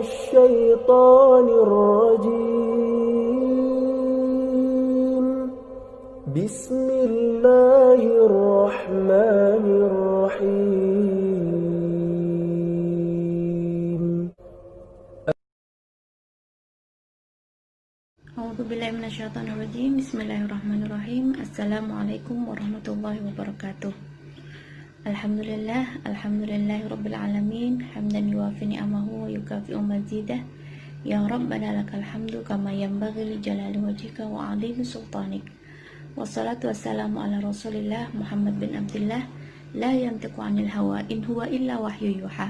الشيطان الرجيم بسم الله الرحمن الرحيم A'udzubillahi minasyaitonirrajim. Bismillahirrahmanirrahim. Assalamualaikum warahmatullahi wabarakatuh. Alhamdulillahi rabbil alamin. Hamdan yuwafi ni'amahu wa yukafi'u mazidah. Ya Rabbana lakal hamdu kama yanbaghi li jalali wajhika wa 'azimi sultanik. Wassalatu wassalamu ala Rasulillah Muhammad bin Abdullah la yantiqu 'anil hawa in huwa illa wahyu yuha.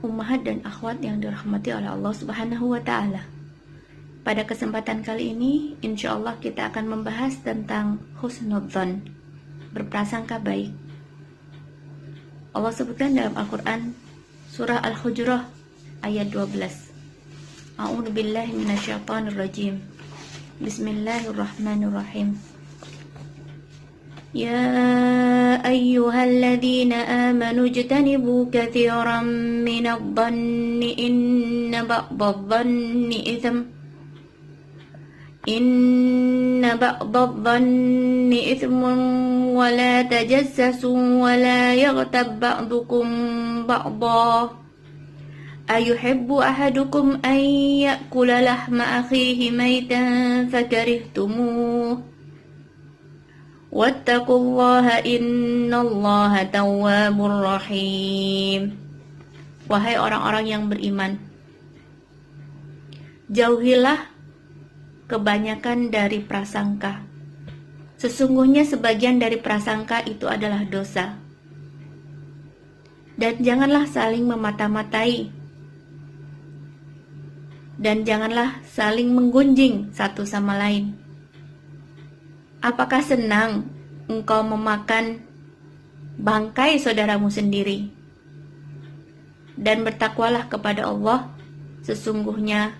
Ummahat dan akhwat yang dirahmati oleh Allah Subhanahu wa taala. Pada kesempatan kali ini, insya Allah kita akan membahas tentang husnudzon, berprasangka baik. Allah sebutkan dalam Al-Quran, surah Al-Hujurah, ayat 12. A'udzubillahi minasyaitonirrajim. Bismillahirrahmanirrahim. Ya ayyuhalladzina amanu ijtanibu katsiran minadh-dhanni inna ba'dadh-dhanni itsm Inna ba'dadh-dhanni ithmun wa la tajassasu wa la yaghtab ba'dukum ba'dha ayuhibbu ahadukum an ya'kula lahma akhihi maytan fakarihtumuh wattaqullaha innallaha tawwabur rahim. Wahai orang-orang yang beriman, jauhilah kebanyakan dari prasangka. Sesungguhnya sebagian dari prasangka itu adalah dosa. Dan janganlah saling memata-matai. Dan janganlah saling menggunjing satu sama lain. Apakah senang engkau memakan bangkai saudaramu sendiri? Dan bertakwalah kepada Allah, sesungguhnya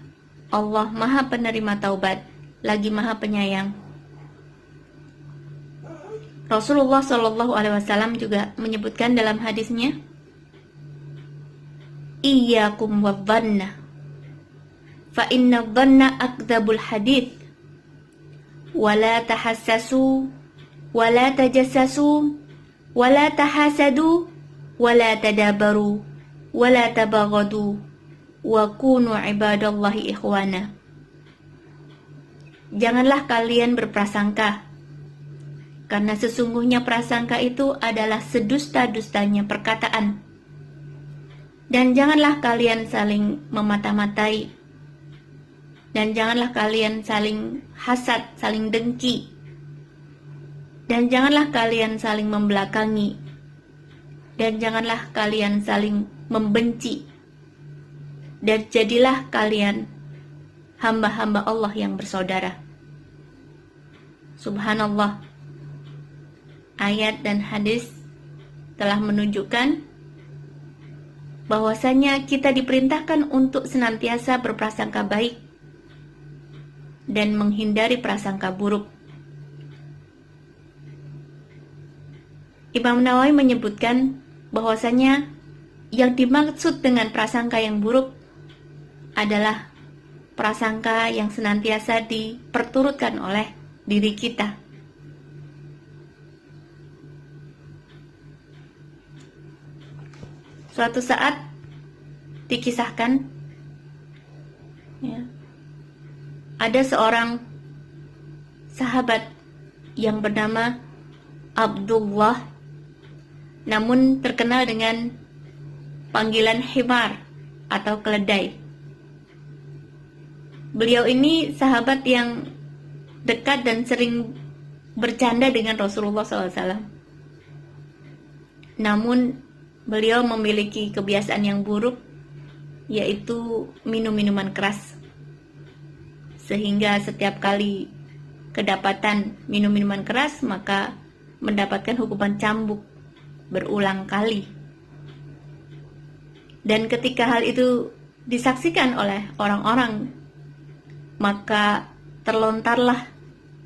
Allah Maha Penerima Taubat, lagi Maha Penyayang. Rasulullah Shallallahu Alaihi Wasallam juga menyebutkan dalam hadisnya, Iyyakum wadh-dhanna, fa inna dhanna akdzabul hadits, wala tahassasu, wala tajassasu, wala tahasadu, wala tadabaru, wala tabaghadu. Wa kunu ibadallahi ikhwana. Janganlah kalian berprasangka, karena sesungguhnya prasangka itu adalah sedusta-dustanya perkataan. Dan janganlah kalian saling memata-matai, dan janganlah kalian saling hasad, saling dengki, dan janganlah kalian saling membelakangi, dan janganlah kalian saling membenci. Dan jadilah kalian hamba-hamba Allah yang bersaudara. Subhanallah. Ayat dan hadis telah menunjukkan bahwasanya kita diperintahkan untuk senantiasa berprasangka baik dan menghindari prasangka buruk. Imam Nawawi menyebutkan bahwasanya yang dimaksud dengan prasangka yang buruk adalah prasangka yang senantiasa diperturutkan oleh diri kita. Suatu saat dikisahkan, ya, ada seorang sahabat yang bernama Abdullah, namun terkenal dengan panggilan himar atau keledai. Beliau ini sahabat yang dekat dan sering bercanda dengan Rasulullah SAW. Namun beliau memiliki kebiasaan yang buruk, yaitu minum minuman keras. Sehingga setiap kali kedapatan minum minuman keras, maka mendapatkan hukuman cambuk berulang kali. Dan ketika hal itu disaksikan oleh orang-orang, maka terlontarlah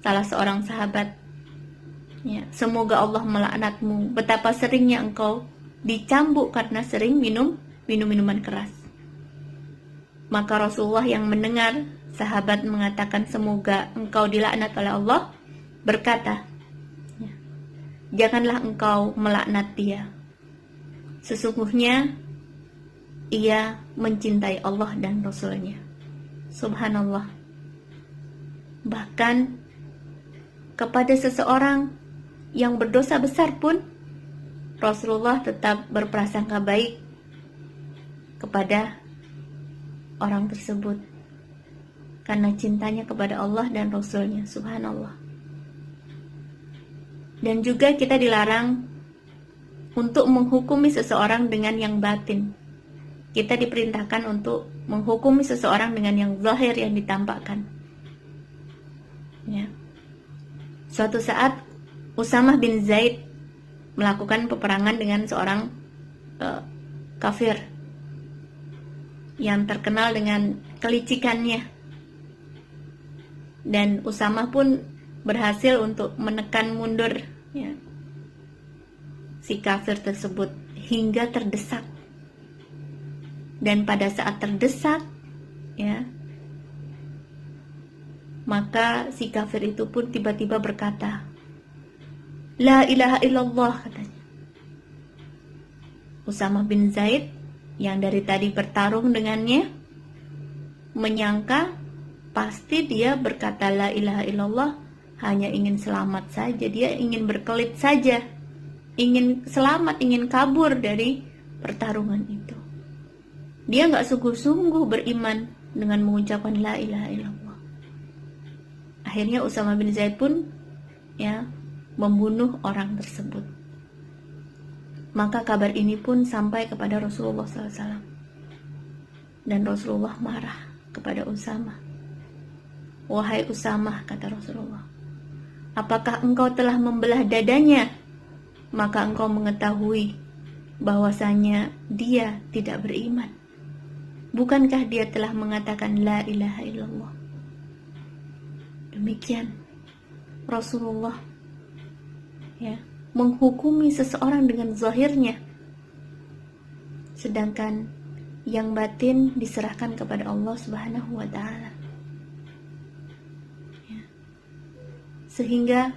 salah seorang sahabat, ya, semoga Allah melaknatmu, betapa seringnya engkau dicambuk karena sering minum minuman keras. Maka Rasulullah yang mendengar sahabat mengatakan semoga engkau dilaknat oleh Allah, berkata, janganlah engkau melaknat dia. Sesungguhnya ia mencintai Allah dan Rasulnya. Subhanallah. Bahkan kepada seseorang yang berdosa besar pun Rasulullah tetap berprasangka baik kepada orang tersebut karena cintanya kepada Allah dan Rasulnya. Subhanallah. Dan juga kita dilarang untuk menghukumi seseorang dengan yang batin. Kita diperintahkan untuk menghukumi seseorang dengan yang zahir, yang ditampakkan. Ya. Suatu saat Usamah bin Zaid melakukan peperangan dengan seorang kafir yang terkenal dengan kelicikannya. Dan Usamah pun berhasil untuk menekan mundur, ya, si kafir tersebut hingga terdesak. Dan pada saat terdesak, ya, maka si kafir itu pun tiba-tiba berkata, La ilaha illallah, katanya. Usamah bin Zaid yang dari tadi bertarung dengannya menyangka pasti dia berkata la ilaha illallah hanya ingin selamat saja, dia ingin berkelit saja, ingin selamat, ingin kabur dari pertarungan itu. Dia nggak sungguh-sungguh beriman dengan mengucapkan la ilaha illallah. Akhirnya Usamah bin Zaid pun, ya, membunuh orang tersebut. Maka kabar ini pun sampai kepada Rasulullah SAW. Dan Rasulullah marah kepada Usamah. Wahai Usamah, kata Rasulullah, apakah engkau telah membelah dadanya? Maka engkau mengetahui bahwasanya dia tidak beriman. Bukankah dia telah mengatakan la ilaha illallah? Demikian Rasulullah, ya, menghukumi seseorang dengan zahirnya, sedangkan yang batin diserahkan kepada Allah Subhanahu wa ta'ala. Ya. Sehingga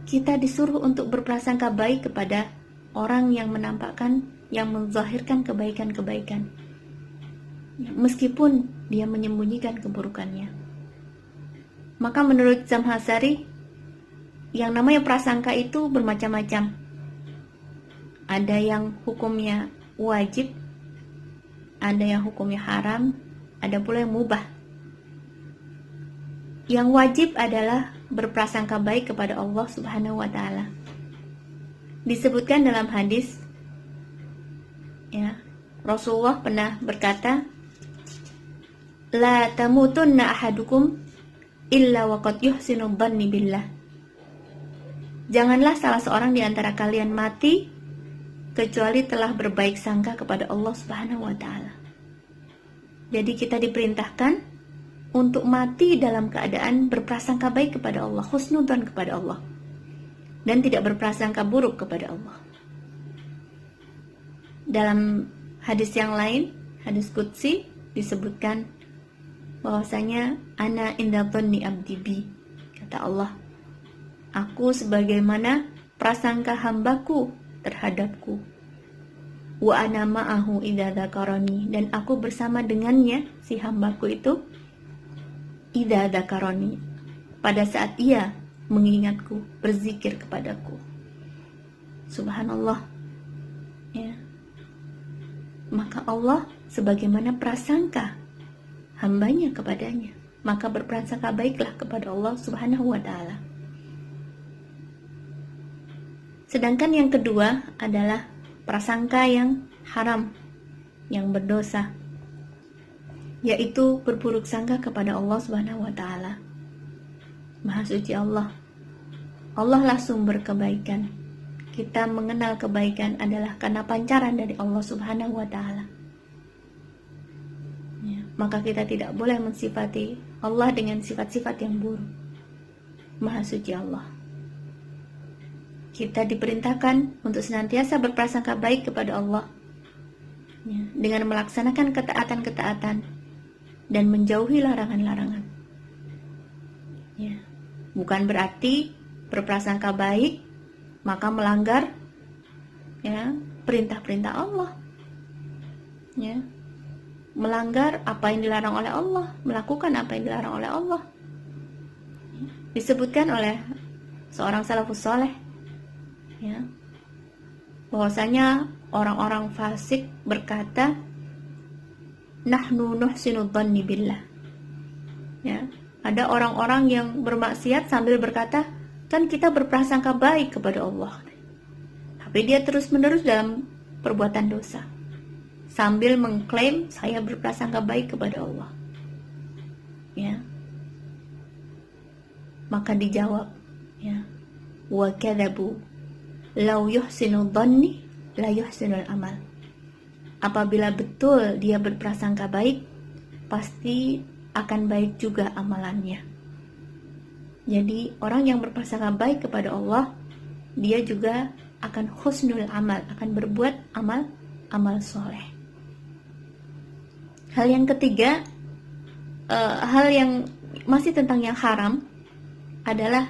kita disuruh untuk berprasangka baik kepada orang yang menampakkan, yang menzahirkan kebaikan-kebaikan, ya, meskipun dia menyembunyikan keburukannya. Maka menurut Zamhasari, yang namanya prasangka itu bermacam-macam. Ada yang hukumnya wajib, ada yang hukumnya haram, ada pula yang mubah. Yang wajib adalah berprasangka baik kepada Allah Subhanahu wa ta'ala. Disebutkan dalam hadis, ya, Rasulullah pernah berkata, La tamutunna ahadukum illa waqad yuhsinu dhanni billah. Janganlah salah seorang di antara kalian mati kecuali telah berbaik sangka kepada Allah Subhanahu wa ta'ala. Jadi kita diperintahkan untuk mati dalam keadaan berprasangka baik kepada Allah, husnudzan kepada Allah, dan tidak berprasangka buruk kepada Allah. Dalam hadis yang lain, hadis qudsi, disebutkan bahwasanya ana inda dhanni abdi bi, kata Allah, aku sebagaimana prasangka hambaku terhadapku. Wa ana ma'ahu idza dzakarani, dan aku bersama dengannya, si hambaku itu, idza dzakarani, pada saat ia mengingatku, berzikir kepadaku. Subhanallah, ya. Maka Allah sebagaimana prasangka hambanya kepadanya, maka berprasangka baiklah kepada Allah Subhanahu wa ta'ala. Sedangkan yang kedua adalah prasangka yang haram, yang berdosa, yaitu berburuk sangka kepada Allah Subhanahu wa ta'ala. Maha suci Allah, Allah lah sumber kebaikan. Kita mengenal kebaikan adalah karena pancaran dari Allah Subhanahu wa ta'ala. Ya, maka kita tidak boleh mensifati Allah dengan sifat-sifat yang buruk. Maha suci Allah. Kita diperintahkan untuk senantiasa berprasangka baik kepada Allah, ya, dengan melaksanakan ketaatan-ketaatan dan menjauhi larangan-larangan. Ya. Bukan berarti berprasangka baik maka melanggar ya perintah-perintah Allah. Ya. Melanggar apa yang dilarang oleh Allah, melakukan apa yang dilarang oleh Allah. Disebutkan oleh seorang salafus saleh ya, bahwasanya orang-orang fasik berkata, nahnu nuhsinu dhanni billah. Ya, ada orang-orang yang bermaksiat sambil berkata, kan kita berprasangka baik kepada Allah. Tapi dia terus-menerus dalam perbuatan dosa sambil mengklaim saya berprasangka baik kepada Allah. Ya. Maka dijawab, ya, wa kadzabu law yuhsinu dhanni la yuhsinul amal. Apabila betul dia berprasangka baik, pasti akan baik juga amalannya. Jadi orang yang berprasangka baik kepada Allah, dia juga akan husnul amal, akan berbuat amal soleh. Hal yang ketiga, hal yang masih tentang yang haram adalah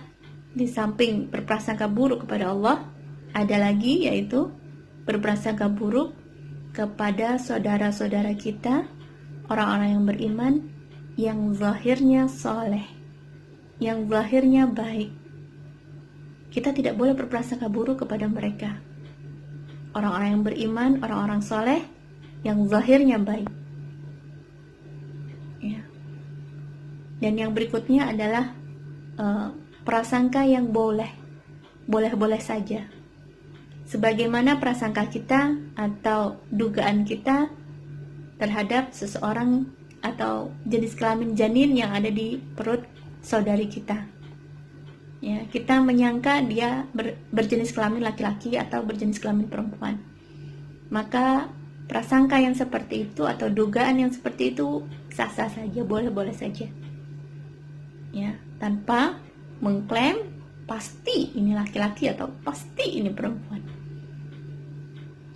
di samping berprasangka buruk kepada Allah, ada lagi yaitu berprasangka buruk kepada saudara-saudara kita, orang-orang yang beriman, yang zahirnya soleh, yang zahirnya baik. Kita tidak boleh berprasangka buruk kepada mereka. Orang-orang yang beriman, orang-orang soleh, yang zahirnya baik. Ya. Dan yang berikutnya adalah prasangka yang boleh-boleh saja. Sebagaimana prasangka kita atau dugaan kita terhadap seseorang atau jenis kelamin janin yang ada di perut saudari kita. Ya, kita menyangka dia berjenis kelamin laki-laki atau berjenis kelamin perempuan. Maka prasangka yang seperti itu atau dugaan yang seperti itu sah-sah saja, boleh-boleh saja. Ya, tanpa mengklaim pasti ini laki-laki atau pasti ini perempuan.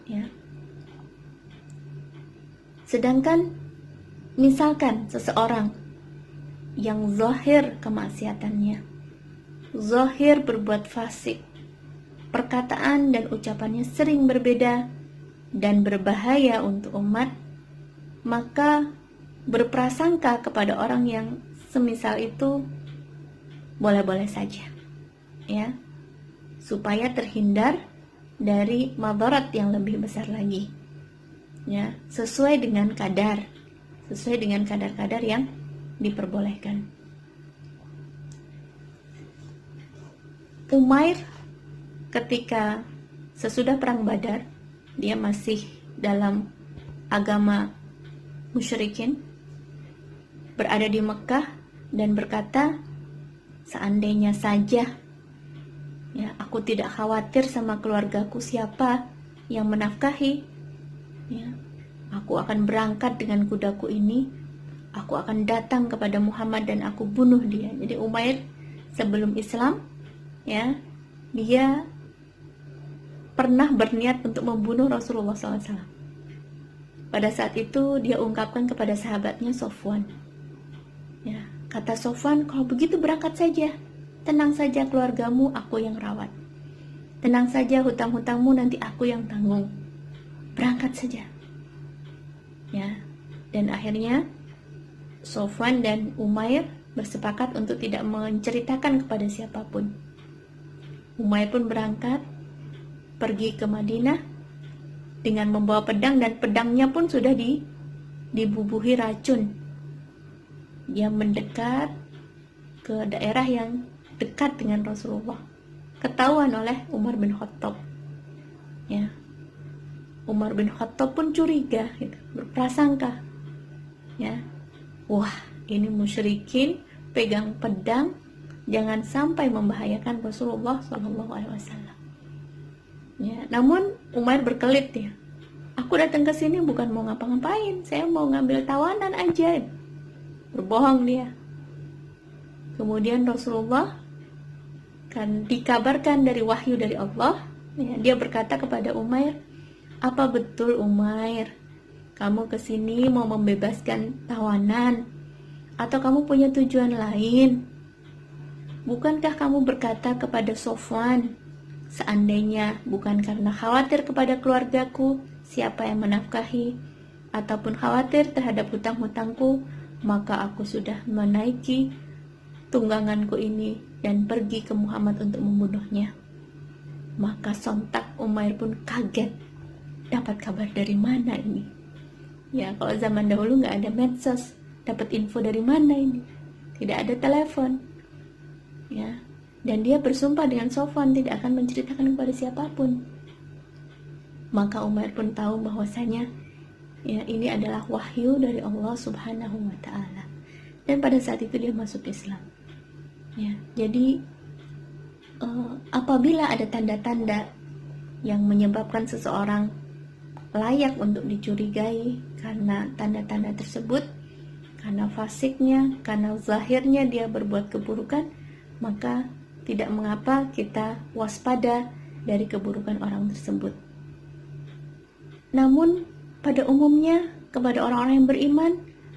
Ya. Sedangkan misalkan seseorang yang zahir kemaksiatannya, zahir berbuat fasik, perkataan dan ucapannya sering berbeda dan berbahaya untuk umat, maka berprasangka kepada orang yang semisal itu boleh-boleh saja, ya, supaya terhindar dari madarat yang lebih besar lagi, ya, sesuai dengan kadar yang diperbolehkan. Umair ketika sesudah perang Badar, dia masih dalam agama musyrikin, berada di Mekah dan berkata, seandainya saja ya aku tidak khawatir sama keluargaku siapa yang menafkahi, ya, aku akan berangkat dengan kudaku ini, aku akan datang kepada Muhammad dan aku bunuh dia. Jadi Umair sebelum Islam, ya, dia pernah berniat untuk membunuh Rasulullah SAW. Pada saat itu dia ungkapkan kepada sahabatnya Sofwan, ya, kata Sofwan, kalau begitu berangkat saja, tenang saja keluargamu, aku yang rawat, tenang saja hutang-hutangmu, nanti aku yang tanggung, berangkat saja, ya. Dan akhirnya Sofwan dan Umair bersepakat untuk tidak menceritakan kepada siapapun. Umair pun berangkat pergi ke Madinah dengan membawa pedang, dan pedangnya pun sudah dibubuhi racun. Dia mendekat ke daerah yang dekat dengan Rasulullah. Ketahuan oleh Umar bin Khattab. Ya. Umar bin Khattab pun curiga, gitu, berprasangka, ya, wah, ini musyrikin pegang pedang, jangan sampai membahayakan Rasulullah SAW. Ya, namun Umair berkelit, ya, aku datang ke sini bukan mau ngapa-ngapain, saya mau ngambil tawanan aja. Berbohong dia. Kemudian Rasulullah kan dikabarkan dari wahyu dari Allah, ya, dia berkata kepada Umair, apa betul Umair, kamu kesini mau membebaskan tawanan? Atau kamu punya tujuan lain? Bukankah kamu berkata kepada Sofwan, seandainya bukan karena khawatir kepada keluargaku, siapa yang menafkahi, ataupun khawatir terhadap hutang-hutangku, maka aku sudah menaiki tungganganku ini dan pergi ke Muhammad untuk membunuhnya. Maka sontak Umair pun kaget, dapat kabar dari mana ini? Ya, kalau zaman dahulu nggak ada medsos, dapat info dari mana ini? Tidak ada telepon, ya. Dan dia bersumpah dengan Sofwan tidak akan menceritakan kepada siapapun. Maka Umair pun tahu bahwasanya ya ini adalah wahyu dari Allah Subhanahu wa taala. Dan pada saat itu dia masuk Islam. Ya, jadi apabila ada tanda-tanda yang menyebabkan seseorang layak untuk dicurigai karena tanda-tanda tersebut, karena fasiknya, karena zahirnya dia berbuat keburukan, maka tidak mengapa kita waspada dari keburukan orang tersebut. Namun pada umumnya kepada orang-orang yang beriman,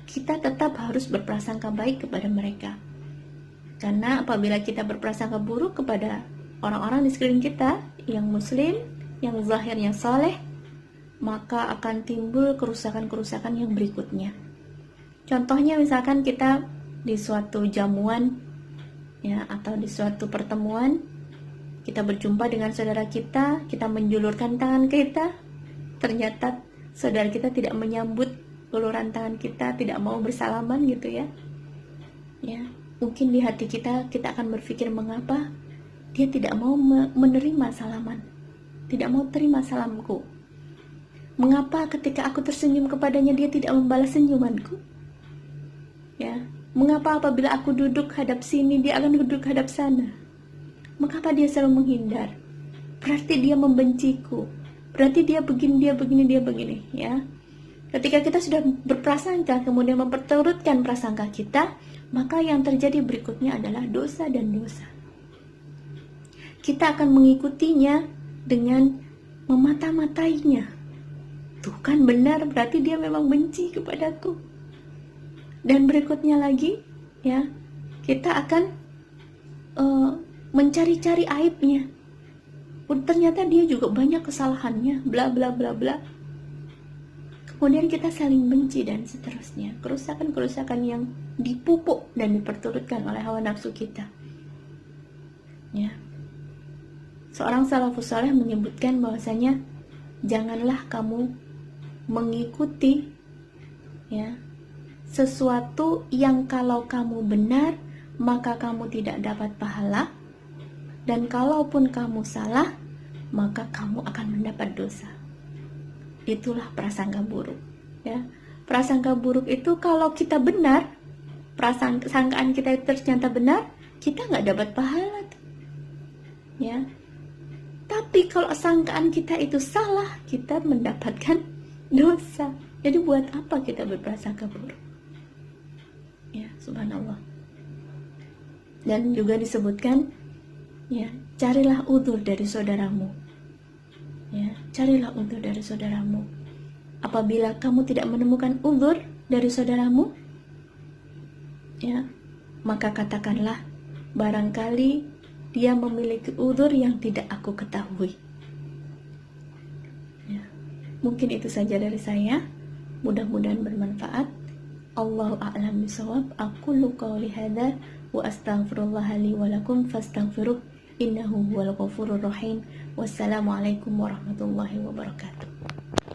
kita tetap harus berprasangka baik kepada mereka. Karena apabila kita berprasangka buruk kepada orang-orang di sekeliling kita yang muslim, yang zahirnya saleh, maka akan timbul kerusakan-kerusakan yang berikutnya. Contohnya misalkan kita di suatu jamuan ya, atau di suatu pertemuan, kita berjumpa dengan saudara kita, kita menjulurkan tangan kita, ternyata saudara kita tidak menyambut uluran tangan kita, tidak mau bersalaman gitu ya. Ya, mungkin di hati kita akan berpikir mengapa dia tidak mau menerima salaman, tidak mau terima salamku. Mengapa ketika aku tersenyum kepadanya dia tidak membalas senyumanku? Ya, mengapa apabila aku duduk hadap sini dia akan duduk hadap sana? Mengapa dia selalu menghindar? Berarti dia membenciku. Berarti dia begini, ya. Ketika kita sudah berprasangka kemudian memperturutkan prasangka kita, maka yang terjadi berikutnya adalah dosa dan dosa. Kita akan mengikutinya dengan memata-matainya. Tuh kan benar, berarti dia memang benci kepadaku. Dan berikutnya lagi, ya, kita akan mencari-cari aibnya. Ternyata dia juga banyak kesalahannya, bla bla bla bla. Kemudian kita saling benci dan seterusnya. Kerusakan-kerusakan yang dipupuk dan diperturutkan oleh hawa nafsu kita. Ya. Seorang salafus saleh menyebutkan bahwasanya janganlah kamu mengikuti ya sesuatu yang kalau kamu benar maka kamu tidak dapat pahala, dan kalaupun kamu salah maka kamu akan mendapat dosa. Itulah prasangka buruk ya. Prasangka buruk itu kalau kita benar, prasangkaan kita ternyata benar, kita nggak dapat pahala ya. Tapi kalau sangkaan kita itu salah, kita mendapatkan dosa. Jadi buat apa kita berprasangka buruk? Ya, subhanallah. Dan juga disebutkan, ya, carilah udzur dari saudaramu. Ya, carilah udzur dari saudaramu. Apabila kamu tidak menemukan udzur dari saudaramu, ya, maka katakanlah barangkali dia memiliki udzur yang tidak aku ketahui. Ya, mungkin itu saja dari saya. Mudah-mudahan bermanfaat. Allahu a'lam bishawab. Aqulu qouli hadza wa astaghfirullah li wa lakum fastaghfiruh innahu huwal ghafurur rahim. Wassalamualaikum warahmatullahi wabarakatuh.